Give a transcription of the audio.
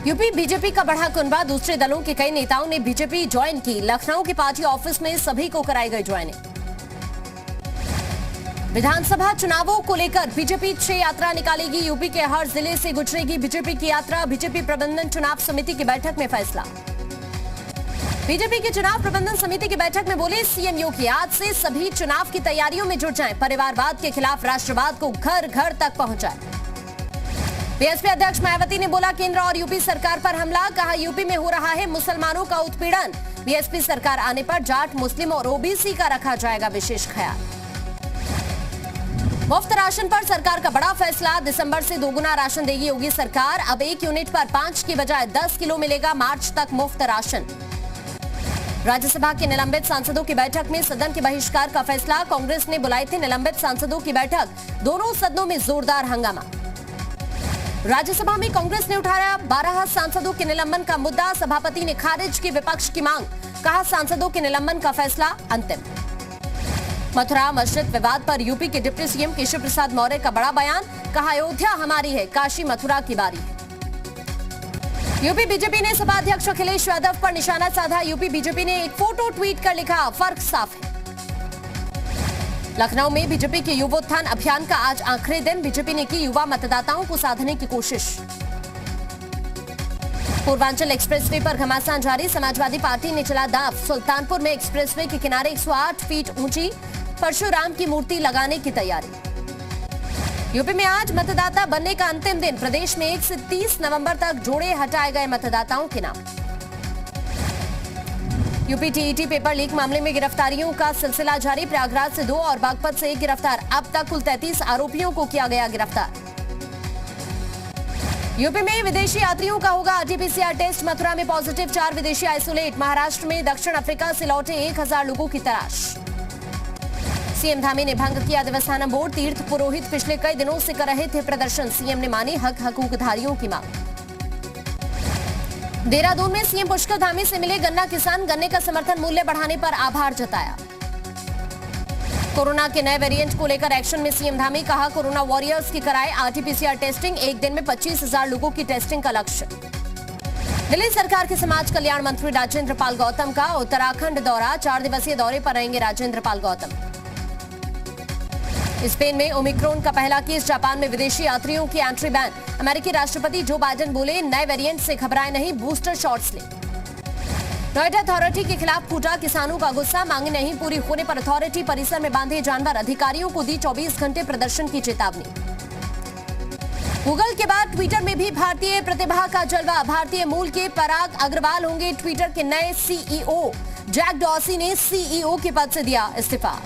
UP BJP का बढ़ा कुनबा, दूसरे दलों के कई नेताओं ने बीजेपी ज्वाइन की। लखनऊ के पार्टी ऑफिस में सभी को कराई गई ज्वाइनिंग। विधानसभा चुनावों को लेकर बीजेपी 6 यात्रा निकालेगी। यूपी के हर जिले से गुजरेगी बीजेपी की यात्रा। बीजेपी प्रबंधन चुनाव समिति की बैठक में फैसला। बीजेपी की चुनाव प्रबंधन समिति की बैठक में बोले सीएम योगी, आज से सभी चुनाव की तैयारियों में जुट जाएं। परिवारवाद के खिलाफ राष्ट्रवाद को घर घर तक पहुंचाएं। बीएसपी अध्यक्ष मायावती ने बोला केंद्र और यूपी सरकार पर हमला, कहा यूपी में हो रहा है मुसलमानों का उत्पीड़न। बीएसपी सरकार आने पर जाट, मुस्लिम और ओबीसी का रखा जाएगा विशेष ख्याल। मुफ्त राशन पर सरकार का बड़ा फैसला, दिसंबर से दोगुना राशन देगी योगी सरकार। अब 1 यूनिट पर 5 की बजाय 10 किलो मिलेगा। मार्च तक मुफ्त राशन। राज्यसभा के निलंबित सांसदों की बैठक में सदन के बहिष्कार का फैसला। कांग्रेस ने बुलाई थी निलंबित सांसदों की बैठक, दोनों सदनों में जोरदार हंगामा। राज्यसभा में कांग्रेस ने उठाया 12 सांसदों के निलंबन का मुद्दा। सभापति ने खारिज की विपक्ष की मांग, कहा सांसदों के निलंबन का फैसला अंतिम। मथुरा मस्जिद विवाद पर यूपी के डिप्टी सीएम केशव प्रसाद मौर्य का बड़ा बयान, कहा अयोध्या हमारी है, काशी मथुरा की बारी है। यूपी बीजेपी ने सपा अध्यक्ष अखिलेश यादव पर निशाना साधा। यूपी बीजेपी ने एक फोटो ट्वीट कर लिखा, फर्क साफ है। लखनऊ में बीजेपी के युवोत्थान अभियान का आज आखिरी दिन। बीजेपी ने की युवा मतदाताओं को साधने की कोशिश। पूर्वांचल एक्सप्रेसवे पर घमासान जारी, समाजवादी पार्टी ने चला दांव। सुल्तानपुर में एक्सप्रेसवे के किनारे 108 फीट ऊंची परशुराम की मूर्ति लगाने की तैयारी। यूपी में आज मतदाता बनने का अंतिम दिन। प्रदेश में 1 से 30 नवंबर तक जोड़े हटाए गए मतदाताओं के नाम। यूपी टीईटी पेपर लीक मामले में गिरफ्तारियों का सिलसिला जारी। प्रयागराज से 2 और बागपत से 1 गिरफ्तार। अब तक कुल 33 आरोपियों को किया गया गिरफ्तार। यूपी में विदेशी यात्रियों का होगा आरटीपीसीआर टेस्ट। मथुरा में पॉजिटिव 4 विदेशी आइसोलेट। महाराष्ट्र में दक्षिण अफ्रीका से लौटे 1000 लोगों की तलाश। सीएम धामी ने भंग किया देवस्थानम बोर्ड। तीर्थ पुरोहित पिछले कई दिनों से कर रहे थे प्रदर्शन। सीएम ने मानी हक हकूकधारियों की मांग। देहरादून में सीएम पुष्कर धामी से मिले गन्ना किसान, गन्ने का समर्थन मूल्य बढ़ाने पर आभार जताया। कोरोना के नए वेरिएंट को लेकर एक्शन में सीएम धामी, कहा कोरोना वॉरियर्स की कराए आरटीपीसीआर टेस्टिंग। एक दिन में 25,000 लोगों की टेस्टिंग का लक्ष्य। दिल्ली सरकार के समाज कल्याण मंत्री राजेंद्र पाल गौतम का उत्तराखंड दौरा। 4 दिवसीय दौरे पर रहेंगे राजेंद्र पाल गौतम। स्पेन में ओमिक्रॉन का पहला केस। जापान में विदेशी यात्रियों की एंट्री बैन। अमेरिकी राष्ट्रपति जो बाइडेन बोले नए वेरिएंट से घबराए नहीं, बूस्टर शॉट्स ले। नोएडा अथॉरिटी के खिलाफ फूटा किसानों का गुस्सा, मांगे नहीं पूरी होने पर अथॉरिटी परिसर में बांधे जानवर। अधिकारियों को दी 24 घंटे प्रदर्शन की चेतावनी। गूगल के बाद ट्विटर में भी भारतीय प्रतिभा का जलवा। भारतीय मूल के पराग अग्रवाल होंगे ट्विटर के नए सीईओ। जैक डॉर्सी ने सीईओ के पद से दिया इस्तीफा।